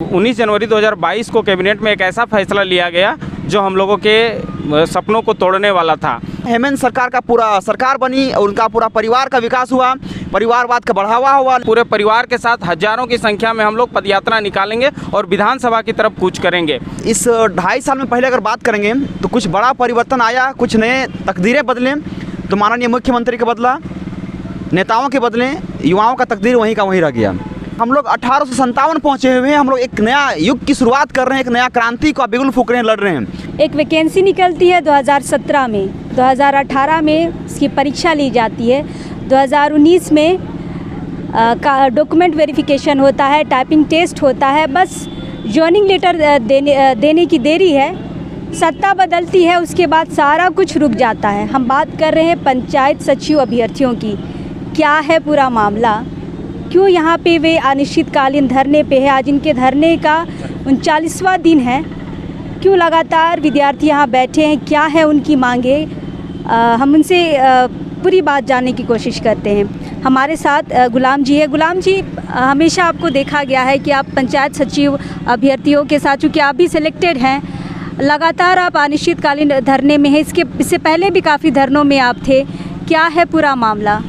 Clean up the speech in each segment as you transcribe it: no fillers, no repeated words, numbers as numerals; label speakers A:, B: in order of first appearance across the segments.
A: 19 जनवरी 2022 को कैबिनेट में एक ऐसा फैसला लिया गया जो हम लोगों के सपनों को तोड़ने वाला था।
B: हेमंत सरकार का पूरा सरकार बनी और उनका पूरा परिवार का विकास हुआ, परिवारवाद का बढ़ावा हुआ।
A: पूरे परिवार के साथ हजारों की संख्या में हम लोग पदयात्रा निकालेंगे और विधानसभा की तरफ कूच करेंगे।
B: इस 2.5 साल में पहले अगर बात करेंगे तो कुछ बड़ा परिवर्तन आया, कुछ नए तकदीरें बदले। तो माननीय मुख्यमंत्री का बदला, नेताओं के बदले, युवाओं का तकदीर वहीं का वहीं रह गया। हम लोग 1857 पहुँचे हुए हैं। हम लोग एक नया युग की शुरुआत कर रहे हैं, एक नया क्रांति को बिगुल फूक रहे हैं, लड़ रहे हैं।
C: एक वैकेंसी निकलती है 2017 में, 2018 में इसकी परीक्षा ली जाती है, 2019 में डॉक्यूमेंट वेरिफिकेशन होता है, टाइपिंग टेस्ट होता है। बस ज्वाइनिंग लेटर देने की देरी है। सत्ता बदलती है, उसके बाद सारा कुछ रुक जाता है। हम बात कर रहे हैं पंचायत सचिव अभ्यर्थियों की। क्या है पूरा मामला, क्यों यहाँ पे वे अनिश्चितकालीन धरने पे है? आज इनके धरने का 39वां दिन है। क्यों लगातार विद्यार्थी यहाँ बैठे हैं? क्या है उनकी मांगे? हम उनसे पूरी बात जानने की कोशिश करते हैं। हमारे साथ गुलाम जी है। गुलाम जी, हमेशा आपको देखा गया है कि आप पंचायत सचिव अभ्यर्थियों के साथ, चूँकि आप भी सिलेक्टेड हैं, लगातार आप अनिश्चितकालीन धरने में हैं। इससे पहले भी काफ़ी धरनों में आप थे। क्या है पूरा मामला?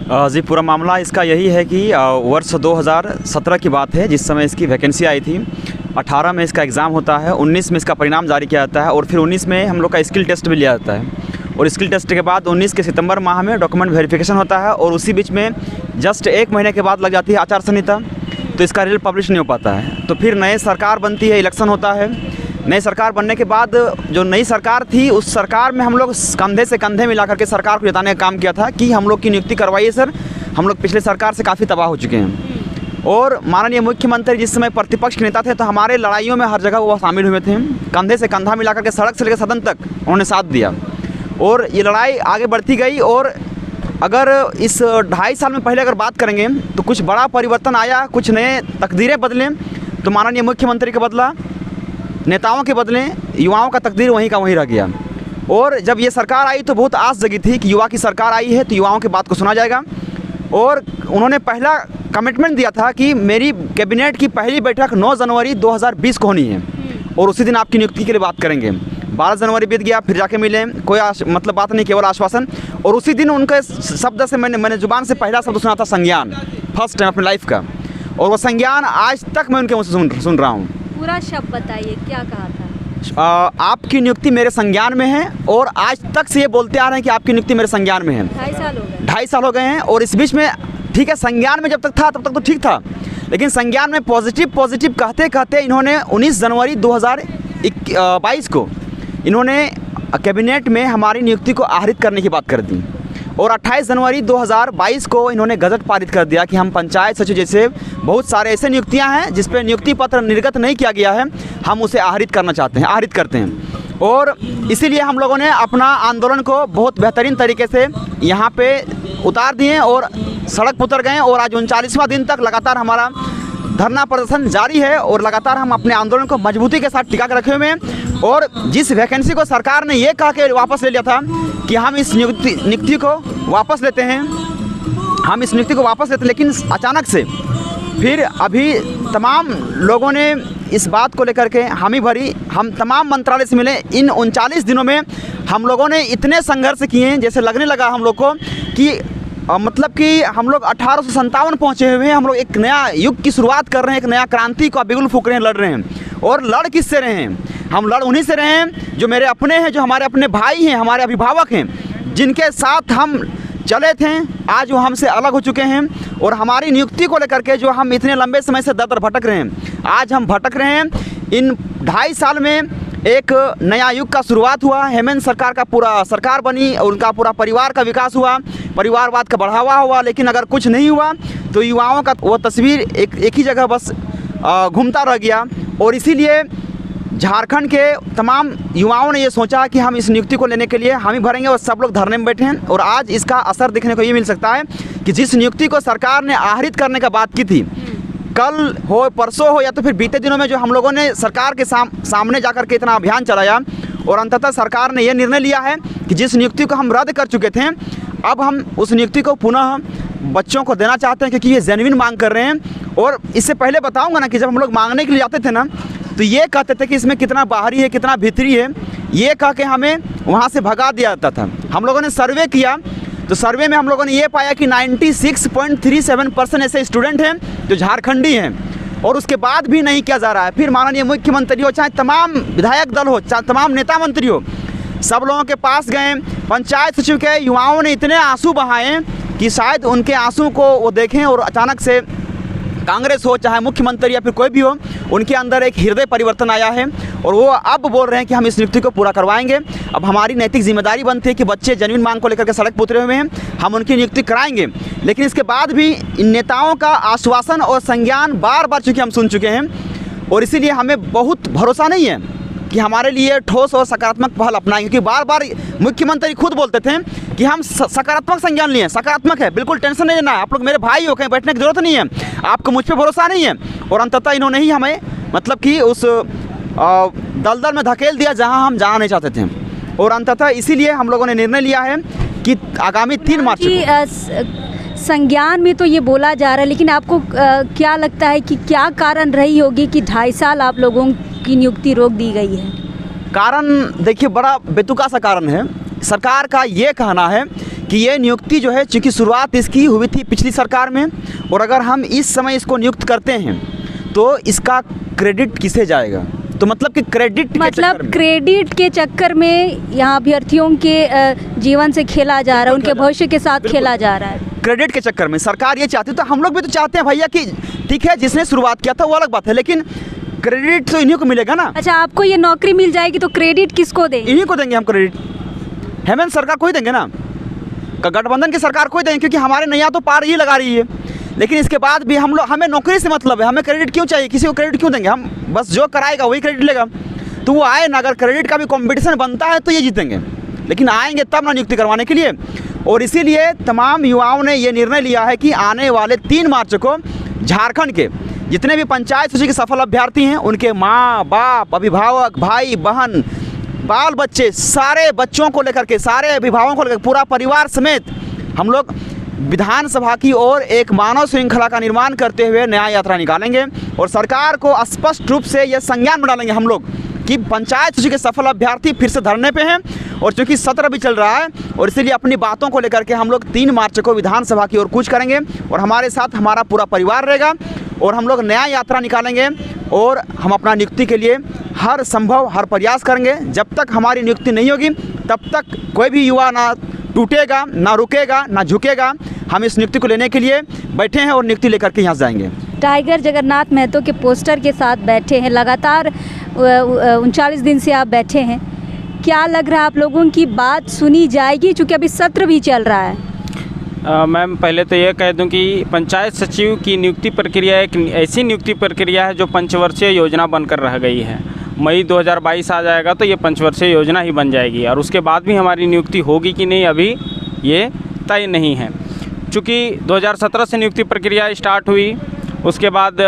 B: जी, पूरा मामला इसका यही है कि वर्ष 2017 की बात है, जिस समय इसकी वैकेंसी आई थी। 18 में इसका एग्ज़ाम होता है, 19 में इसका परिणाम जारी किया जाता है और फिर 19 में हम लोग का स्किल टेस्ट भी लिया जाता है। और स्किल टेस्ट के बाद 19 के सितंबर माह में डॉक्यूमेंट वेरिफिकेशन होता है और उसी बीच में जस्ट 1 महीने के बाद लग जाती है आचार संहिता, तो इसका रिजल्ट पब्लिश नहीं हो पाता है। तो फिर नई सरकार बनती है, इलेक्शन होता है। नई सरकार बनने के बाद जो नई सरकार थी, उस सरकार में हम लोग कंधे से कंधे मिला करके सरकार को जिताने का काम किया था कि हम लोग की नियुक्ति करवाइए सर, हम लोग पिछले सरकार से काफ़ी तबाह हो चुके हैं। और माननीय मुख्यमंत्री जिस समय प्रतिपक्ष के नेता थे, तो हमारे लड़ाइयों में हर जगह वो शामिल हुए थे। कंधे से कंधा मिला करके सड़क से लेकर सदन तक उन्होंने साथ दिया और ये लड़ाई आगे बढ़ती गई। और अगर इस 2.5 साल में पहले अगर बात करेंगे तो कुछ बड़ा परिवर्तन आया, कुछ नए तकदीरें बदले। तो माननीय मुख्यमंत्री का बदला, नेताओं के बदले, युवाओं का तकदीर वहीं का वहीं रह गया। और जब ये सरकार आई तो बहुत आस जगी थी कि युवा की सरकार आई है तो युवाओं की बात को सुना जाएगा। और उन्होंने पहला कमिटमेंट दिया था कि मेरी कैबिनेट की पहली बैठक 9 जनवरी 2020 को होनी है और उसी दिन आपकी नियुक्ति के लिए बात करेंगे। 12 जनवरी बीत गया, फिर जाके मिले, कोई मतलब बात नहीं, केवल आश्वासन। और उसी दिन उनके शब्द से मैंने जुबान से पहला शब्द सुना था संज्ञान, फर्स्ट टाइम अपनी लाइफ का। और वो संज्ञान आज तक मैं उनके मुँह से सुन रहा हूँ।
C: पूरा शब्द बताइए, क्या कहा था?
B: आपकी नियुक्ति मेरे संज्ञान में है और आज तक से ये बोलते आ रहे हैं कि आपकी नियुक्ति मेरे संज्ञान में है।
C: 2.5 साल हो गए।
B: 2.5 साल हो गए हैं। और इस बीच में ठीक है, संज्ञान में जब तक था तब तक तो ठीक था, लेकिन संज्ञान में पॉजिटिव कहते कहते इन्होंने 19 जनवरी 2022 को इन्होंने कैबिनेट में हमारी नियुक्ति को आहरित करने की बात कर दी। और 28 जनवरी 2022 को इन्होंने गजट पारित कर दिया कि हम पंचायत सचिव जैसे बहुत सारे ऐसे नियुक्तियां हैं जिस पे नियुक्ति पत्र निर्गत नहीं किया गया है, हम उसे आहरित करना चाहते हैं, आहरित करते हैं। और इसीलिए हम लोगों ने अपना आंदोलन को बहुत बेहतरीन तरीके से यहाँ पे उतार दिए और सड़क पर उतर गए। और आज 39वां दिन तक लगातार हमारा धरना प्रदर्शन जारी है और लगातार हम अपने आंदोलन को मजबूती के साथ टिका कर रखे हुए हैं। और जिस वैकेंसी को सरकार ने ये कहा कि वापस ले लिया था कि हम इस नियुक्ति को वापस लेते हैं, हम इस नियुक्ति को वापस लेते हैं, लेकिन अचानक से फिर अभी तमाम लोगों ने इस बात को लेकर के हामी भरी। हम तमाम मंत्रालय से मिले। इन 39 दिनों में हम लोगों ने इतने संघर्ष किए हैं, जैसे लगने लगा हम लोग को कि मतलब कि हम लोग 1857 पहुँचे हुए हैं। हम लोग एक नया युग की शुरुआत कर रहे हैं, एक नया क्रांति को बिगुल फूक रहे हैं, लड़ रहे हैं। और लड़ किससे रहे हैं? हम लड़ उन्हीं से रहे हैं जो मेरे अपने हैं, जो हमारे अपने भाई हैं, हमारे अभिभावक हैं, जिनके साथ हम चले थे। आज वो हमसे अलग हो चुके हैं और हमारी नियुक्ति को लेकर के जो हम इतने लंबे समय से दर दर भटक रहे हैं, आज हम भटक रहे हैं। इन 2.5 साल में एक नया युग का शुरुआत हुआ। हेमंत सरकार का पूरा सरकार बनी और उनका पूरा परिवार का विकास हुआ, परिवारवाद का बढ़ावा हुआ। लेकिन अगर कुछ नहीं हुआ तो युवाओं का वो तस्वीर एक ही जगह बस घूमता रह गया। और इसीलिए झारखंड के तमाम युवाओं ने ये सोचा कि हम इस नियुक्ति को लेने के लिए हामी भरेंगे और सब लोग धरने में बैठे हैं। और आज इसका असर देखने को ये मिल सकता है कि जिस नियुक्ति को सरकार ने आहरित करने का बात की थी, कल हो, परसों हो या तो फिर बीते दिनों में जो हम लोगों ने सरकार के सामने जाकर के इतना अभियान चलाया और अंततः सरकार ने यह निर्णय लिया है कि जिस नियुक्ति को हम रद्द कर चुके थे, अब हम उस नियुक्ति को पुनः बच्चों को देना चाहते हैं, क्योंकि ये जेन्युइन मांग कर रहे हैं। और इससे पहले बताऊंगा ना कि जब हम लोग मांगने के लिए जाते थे ना, तो ये कहते थे कि इसमें कितना बाहरी है कितना भीतरी है, ये कह के हमें वहाँ से भगा दिया जाता था। हम लोगों ने सर्वे किया तो सर्वे में हम लोगों ने ये पाया कि 96.37% ऐसे स्टूडेंट हैं जो झारखंडी हैं, और उसके बाद भी नहीं किया जा रहा है। फिर माननीय मुख्यमंत्री हो, चाहे तमाम विधायक दल हो, चाहे तमाम नेता मंत्री हो, सब लोगों के पास गए। पंचायत सचिव के युवाओं ने इतने आंसू बहाए कि शायद उनके आंसू को वो देखें और अचानक से कांग्रेस हो चाहे मुख्यमंत्री या फिर कोई भी हो, उनके अंदर एक हृदय परिवर्तन आया है और वो अब बोल रहे हैं कि हम इस नियुक्ति को पूरा करवाएंगे। अब हमारी नैतिक जिम्मेदारी बनती है कि बच्चे जेन्युइन मांग को लेकर के सड़क पर उतरे हुए हैं, हम उनकी नियुक्ति कराएंगे। लेकिन इसके बाद भी इन नेताओं का आश्वासन और संज्ञान बार बार चूँकि हम सुन चुके हैं, और इसीलिए हमें बहुत भरोसा नहीं है कि हमारे लिए ठोस और सकारात्मक पहल अपनाएंगे। क्योंकि बार बार मुख्यमंत्री खुद बोलते थे कि हम सकारात्मक संज्ञान लिए, सकारात्मक है, बिल्कुल टेंशन नहीं लेना, आप लोग मेरे भाई हो, कहीं बैठने की जरूरत नहीं है, आपको मुझ पर भरोसा नहीं है। और अंततः इन्होंने ही हमें मतलब कि उस दलदल में धकेल दिया जहां हम जाना नहीं चाहते थे। और अंततः इसीलिए हम लोगों ने निर्णय लिया है कि आगामी 3 मार्च को
C: संज्ञान में तो ये बोला जा रहा है, लेकिन आपको क्या लगता है कि क्या कारण रही होगी कि 2.5 साल आप लोगों की नियुक्ति रोक दी गई है?
B: कारण देखिए बड़ा बेतुका सा कारण है। सरकार का ये कहना है कि ये नियुक्ति जो है, चूँकि शुरुआत इसकी हुई थी पिछली सरकार में, और अगर हम इस समय इसको नियुक्त करते हैं तो इसका क्रेडिट किसे जाएगा? तो मतलब कि क्रेडिट
C: के चक्कर में यहाँ अभ्यर्थियों के जीवन से खेला जा रहा है, उनके भविष्य के साथ खेला जा रहा है।
B: क्रेडिट के चक्कर में सरकार ये चाहती है, तो हम लोग भी तो चाहते हैं भैया कि ठीक है जिसने शुरुआत किया था वो अलग बात है, लेकिन क्रेडिट तो इन्हीं को मिलेगा ना।
C: अच्छा, आपको ये नौकरी मिल जाएगी तो क्रेडिट किसको देंगे?
B: इन्हीं को देंगे हम क्रेडिट, हेमंत सरकार को ही देंगे ना, गठबंधन की सरकार को ही देंगे, क्योंकि हमारे नैया तो पार ही लगा रही है। लेकिन इसके बाद भी हम लोग, हमें नौकरी से मतलब है, हमें क्रेडिट क्यों चाहिए, किसी को क्रेडिट क्यों देंगे? हम बस जो कराएगा वही क्रेडिट लेगा, तो वो आए ना। अगर क्रेडिट का भी कंपटीशन बनता है तो ये जीतेंगे, लेकिन आएंगे तब ना नियुक्ति करवाने के लिए। और इसीलिए तमाम युवाओं ने ये निर्णय लिया है कि आने वाले 3 मार्च को झारखंड के जितने भी पंचायत सचिव के सफल अभ्यर्थी हैं, उनके माँ बाप, अभिभावक, भाई बहन, बाल बच्चे, सारे बच्चों को लेकर के, सारे अभिभावकों को लेकर, पूरा परिवार समेत हम लोग विधानसभा की ओर एक मानव श्रृंखला का निर्माण करते हुए न्याय यात्रा निकालेंगे। और सरकार को स्पष्ट रूप से यह संज्ञान में डालेंगे हम लोग कि पंचायत सचिव के सफल अभ्यर्थी फिर से धरने पे हैं, और चूँकि सत्र भी चल रहा है, और इसीलिए अपनी बातों को लेकर के हम लोग 3 मार्च को विधानसभा की ओर कूच करेंगे, और हमारे साथ हमारा पूरा परिवार रहेगा, और हम लोग न्याय यात्रा निकालेंगे, और हम अपना नियुक्ति के लिए हर संभव हर प्रयास करेंगे। जब तक हमारी नियुक्ति नहीं होगी तब तक कोई भी युवा ना टूटेगा, ना रुकेगा, ना झुकेगा। हम इस नियुक्ति को लेने के लिए बैठे हैं और नियुक्ति लेकर के यहाँ जाएंगे।
C: टाइगर जगन्नाथ महतो के पोस्टर के साथ बैठे हैं, लगातार 39 दिन से आप बैठे हैं, क्या लग रहा है आप लोगों की बात सुनी जाएगी, चूँकि अभी सत्र भी चल रहा है?
A: मैम, पहले तो ये कह दूं कि पंचायत सचिव की नियुक्ति प्रक्रिया एक ऐसी नियुक्ति प्रक्रिया है जो पंचवर्षीय योजना बनकर रह गई है। मई 2022 आ जाएगा तो ये पंचवर्षीय योजना ही बन जाएगी, और उसके बाद भी हमारी नियुक्ति होगी कि नहीं अभी ये तय नहीं है। चूँकि 2017 से नियुक्ति प्रक्रिया स्टार्ट हुई, उसके बाद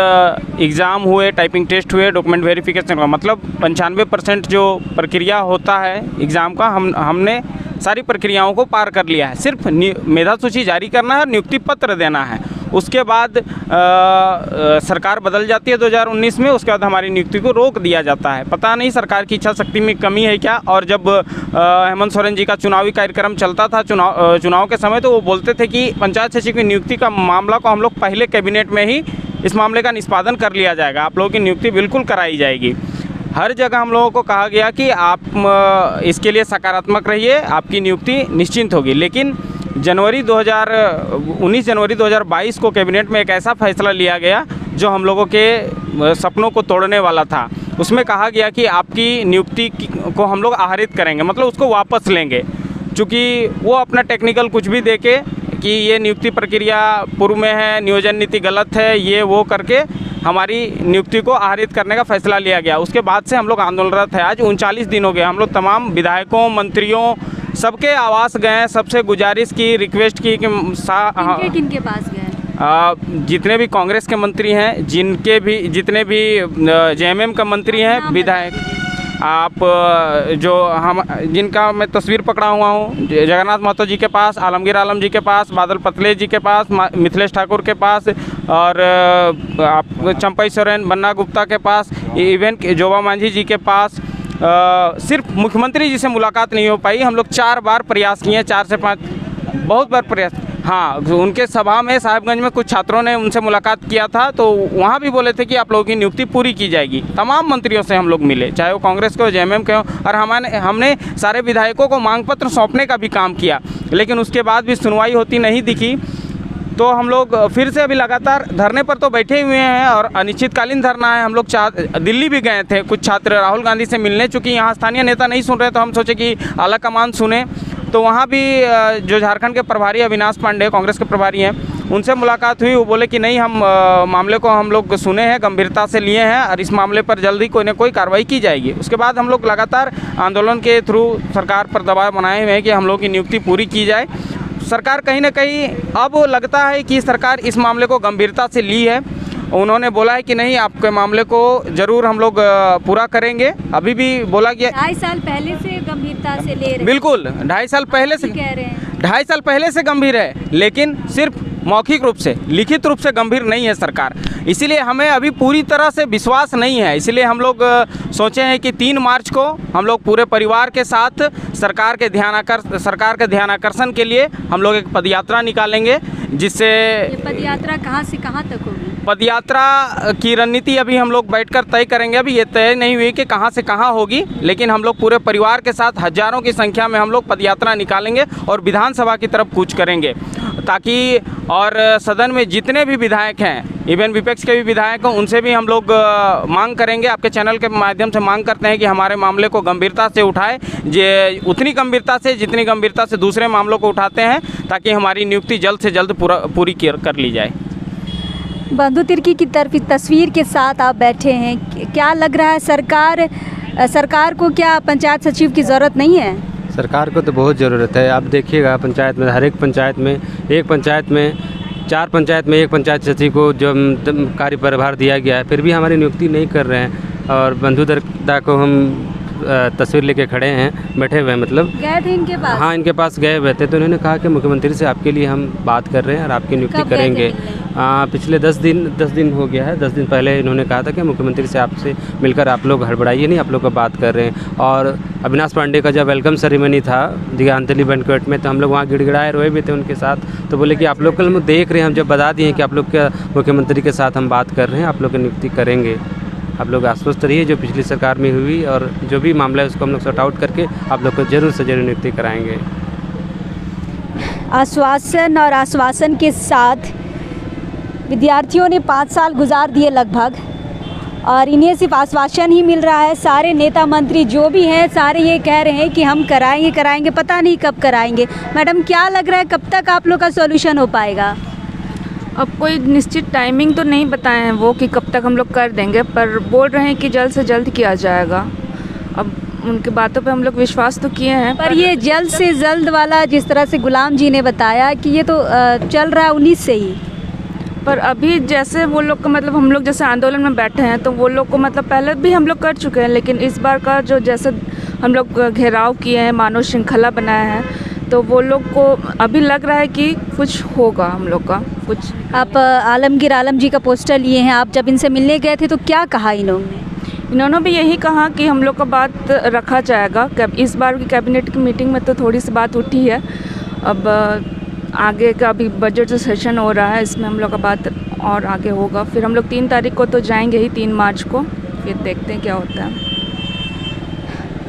A: एग्ज़ाम हुए, टाइपिंग टेस्ट हुए, डॉक्यूमेंट वेरिफिकेशन हुआ, मतलब 95% जो प्रक्रिया होता है एग्ज़ाम का हमने सारी प्रक्रियाओं को पार कर लिया है। सिर्फ मेधा सूची जारी करना है और नियुक्ति पत्र देना है। उसके बाद सरकार बदल जाती है 2019 में, उसके बाद हमारी नियुक्ति को रोक दिया जाता है। पता नहीं सरकार की इच्छा शक्ति में कमी है क्या। और जब हेमंत सोरेन जी का चुनावी कार्यक्रम चलता था, चुनाव के समय, तो वो बोलते थे कि पंचायत सचिव की नियुक्ति का मामला को हम लोग पहले कैबिनेट में ही इस मामले का निष्पादन कर लिया जाएगा, आप लोगों की नियुक्ति बिल्कुल कराई जाएगी। हर जगह हम लोगों को कहा गया कि आप इसके लिए सकारात्मक रहिए, आपकी नियुक्ति निश्चिंत होगी। लेकिन 19 जनवरी 2022 को कैबिनेट में एक ऐसा फैसला लिया गया जो हम लोगों के सपनों को तोड़ने वाला था। उसमें कहा गया कि आपकी नियुक्ति को हम लोग आहरित करेंगे, मतलब उसको वापस लेंगे। चूँकि वो अपना टेक्निकल कुछ भी देके कि ये नियुक्ति प्रक्रिया पूर्व में है, नियोजन नीति गलत है, ये वो करके हमारी नियुक्ति को आहरित करने का फैसला लिया गया। उसके बाद से हम लोग आंदोलनरत है। आज 39 दिन हो गए। हम लोग तमाम विधायकों, मंत्रियों, सबके आवास गए, सबसे गुजारिश की, रिक्वेस्ट की कि
C: किनके पास गए?
A: जितने भी कांग्रेस के मंत्री हैं, जितने भी जेएमएम का मंत्री हैं, विधायक, आप जो हम जिनका मैं तस्वीर पकड़ा हुआ हूँ, जगन्नाथ महतो जी के पास, आलमगीर आलम जी के पास, बादल पतले जी के पास, मिथिलेश ठाकुर के पास, और आप चंपई सोरेन, बन्ना गुप्ता के पास, इवन जोबा मांझी जी के पास सिर्फ मुख्यमंत्री जी से मुलाकात नहीं हो पाई। हम लोग 4 बार प्रयास किए, 4 से 5 बहुत बार प्रयास। हाँ, उनके सभा में साहिबगंज में कुछ छात्रों ने उनसे मुलाकात किया था, तो वहाँ भी बोले थे कि आप लोगों की नियुक्ति पूरी की जाएगी। तमाम मंत्रियों से हम लोग मिले, चाहे वो कांग्रेस के हो, जेएमएम के हो, और हमने सारे विधायकों को मांग पत्र सौंपने का भी काम किया, लेकिन उसके बाद भी सुनवाई होती नहीं दिखी। तो हम लोग फिर से अभी लगातार धरने पर तो बैठे हुए हैं और अनिश्चितकालीन धरना है। हम लोग दिल्ली भी गए थे, कुछ छात्र राहुल गांधी से मिलने, चूँकि यहाँ स्थानीय नेता नहीं सुन रहे तो हम सोचे कि आला कमान सुने। तो वहाँ भी जो झारखंड के प्रभारी अविनाश पांडे, कांग्रेस के प्रभारी हैं, उनसे मुलाकात हुई। वो बोले कि नहीं, हम मामले को हम लोग सुने हैं, गंभीरता से लिए हैं और इस मामले पर जल्दी कोई न कोई कार्रवाई की जाएगी। उसके बाद हम लोग लगातार आंदोलन के थ्रू सरकार पर दबाव बनाए हुए हैं कि हम लोग की नियुक्ति पूरी की जाए। सरकार कहीं ना कहीं अब लगता है कि सरकार इस मामले को गंभीरता से ली है। उन्होंने बोला है कि नहीं, आपके मामले को ज़रूर हम लोग पूरा करेंगे। अभी भी बोला गया
C: 2.5 साल पहले से गंभीरता से ले रहे हैं।
A: बिल्कुल 2.5 साल पहले से
C: कह रहे हैं,
A: 2.5 साल पहले से गंभीर है, लेकिन सिर्फ मौखिक रूप से, लिखित रूप से गंभीर नहीं है सरकार। इसीलिए हमें अभी पूरी तरह से विश्वास नहीं है। इसलिए हम लोग सोचे हैं कि 3 मार्च को हम लोग पूरे परिवार के साथ सरकार के ध्यान आकर्षण के लिए हम लोग एक पदयात्रा निकालेंगे, जिससे
C: ये पदयात्रा कहाँ से कहाँ तक होगी?
A: पदयात्रा की रणनीति अभी हम लोग बैठकर तय करेंगे। अभी ये तय नहीं हुई कि कहाँ से कहाँ होगी, लेकिन हम लोग पूरे परिवार के साथ हजारों की संख्या में हम लोग पदयात्रा निकालेंगे और विधानसभा की तरफ कूच करेंगे, ताकि और सदन में जितने भी विधायक हैं, इवन विपक्ष के भी विधायक हैं, उनसे भी हम लोग मांग करेंगे, आपके चैनल के माध्यम से मांग करते हैं कि हमारे मामले को गंभीरता से उठाए, उतनी गंभीरता से जितनी गंभीरता से दूसरे मामलों को उठाते हैं, ताकि हमारी नियुक्ति जल्द से जल्द पूरी कर ली जाए।
C: बंधु तिर्की की तरफ तस्वीर के साथ आप बैठे हैं, क्या लग रहा है सरकार को क्या पंचायत सचिव की ज़रूरत नहीं है?
D: सरकार को तो बहुत ज़रूरत है। आप देखिएगा पंचायत में, हर एक पंचायत में, 4 पंचायत में 1 पंचायत सचिव को जो कार्य प्रभार दिया गया है, फिर भी हमारी नियुक्ति नहीं कर रहे हैं। और बंधु दर्दा को हम तस्वीर लेके खड़े हैं, बैठे हुए हैं, मतलब
C: गए थे इनके पास?
D: हाँ, इनके पास गए हुए थे, तो उन्होंने कहा कि मुख्यमंत्री से आपके लिए हम बात कर रहे हैं और आपकी नियुक्ति करेंगे। पिछले 10 दिन हो गया है। 10 दिन पहले इन्होंने कहा था कि मुख्यमंत्री से आपसे मिलकर आप लोग हड़बड़ाइए नहीं, आप लोग का बात कर रहे हैं। और अविनाश पांडे का जब वेलकम सेरेमनी था दिगांतली बैंक्वेट में, तो हम लोग वहाँ गिड़गिड़ाए रोए भी थे उनके साथ। तो बोले कि आप लोग कल देख रहे हैं, हम जब बता दिए कि आप लोग का मुख्यमंत्री के साथ हम बात कर रहे हैं, आप लोग की नियुक्ति करेंगे। आप लोग आश्वस्त रहिए, जो पिछली सरकार में हुई और जो भी मामला है उसको हम लोग सॉर्ट आउट करके आप लोग को जरूर से जरूर नियुक्ति कराएंगे।
C: आश्वासन और आश्वासन के साथ विद्यार्थियों ने 5 साल गुजार दिए लगभग, और इन्हें सिर्फ आश्वासन ही मिल रहा है। सारे नेता मंत्री जो भी हैं, सारे ये कह रहे हैं कि हम कराएंगे, पता नहीं कब कराएंगे। मैडम, क्या लग रहा है कब तक आप लोग का सॉल्यूशन हो पाएगा?
E: अब कोई निश्चित टाइमिंग तो नहीं बताए हैं वो कि कब तक हम लोग कर देंगे, पर बोल रहे हैं कि जल्द से जल्द किया जाएगा। अब उनकी बातों पे हम लोग विश्वास तो किए हैं,
C: पर ये जल्द से जल्द वाला, जिस तरह से गुलाम जी ने बताया कि ये तो चल रहा है 19 से ही,
E: पर अभी जैसे वो लोग का मतलब हम लोग जैसे आंदोलन में बैठे हैं, तो वो लोग को मतलब पहले भी हम लोग कर चुके हैं, लेकिन इस बार का जो जैसे हम लोग घेराव किए हैं, मानव श्रृंखला बनाया है, तो वो लोग को अभी लग रहा है कि कुछ होगा हम लोग का कुछ।
C: आप आलमगीर आलम जी का पोस्टर लिए हैं, आप जब इनसे मिलने गए थे तो क्या कहा इन्होंने
E: भी यही कहा कि हम लोग का बात रखा जाएगा। इस बार की कैबिनेट की मीटिंग में तो थोड़ी सी बात उठी है, अब आगे का अभी बजट जो सेशन हो रहा है इसमें हम लोग का बात और आगे होगा। फिर हम लोग 3 तारीख को तो जाएंगे ही, 3 मार्च को, फिर देखते हैं क्या होता है।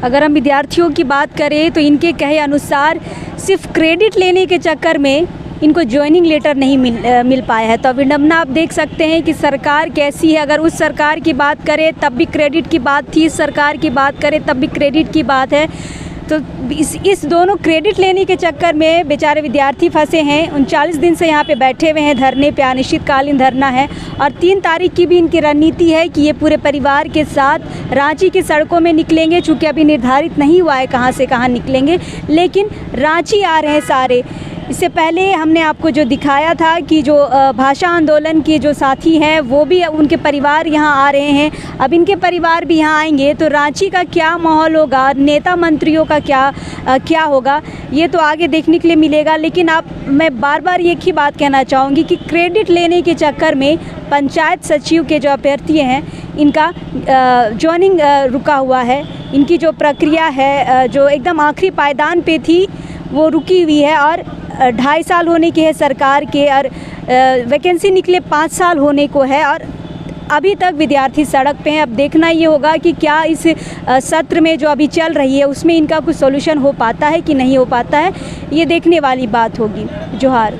C: अगर हम विद्यार्थियों की बात करें तो इनके कहे अनुसार सिर्फ क्रेडिट लेने के चक्कर में इनको ज्वाइनिंग लेटर नहीं मिल पाया है। तो विडम्बना आप देख सकते हैं कि सरकार कैसी है। अगर उस सरकार की बात करें तब भी क्रेडिट की बात थी, इस सरकार की बात करें तब भी क्रेडिट की बात है। तो इस दोनों क्रेडिट लेने के चक्कर में बेचारे विद्यार्थी फंसे हैं। 39 दिन से यहाँ पे बैठे हुए हैं धरने पे, अनिश्चितकालीन धरना है। और 3 तारीख की भी इनकी रणनीति है कि ये पूरे परिवार के साथ रांची की सड़कों में निकलेंगे। चूँकि अभी निर्धारित नहीं हुआ है कहाँ से कहाँ निकलेंगे, लेकिन रांची आ रहे हैं सारे। इससे पहले हमने आपको जो दिखाया था कि जो भाषा आंदोलन के जो साथी हैं वो भी उनके परिवार यहाँ आ रहे हैं, अब इनके परिवार भी यहाँ आएंगे तो रांची का क्या माहौल होगा, नेता मंत्रियों का क्या होगा, ये तो आगे देखने के लिए मिलेगा। लेकिन मैं बार बार एक ही बात कहना चाहूँगी कि क्रेडिट लेने के चक्कर में पंचायत सचिव के जो अभ्यर्थी हैं इनका जॉइनिंग रुका हुआ है, इनकी जो प्रक्रिया है जो एकदम आखिरी पायदान पे थी वो रुकी हुई है। और 2.5 साल होने के है सरकार के और वैकेंसी निकले 5 साल होने को है और अभी तक विद्यार्थी सड़क पे हैं। अब देखना ये होगा कि क्या इस सत्र में जो अभी चल रही है उसमें इनका कुछ सॉल्यूशन हो पाता है कि नहीं हो पाता है, ये देखने वाली बात होगी। जोहार।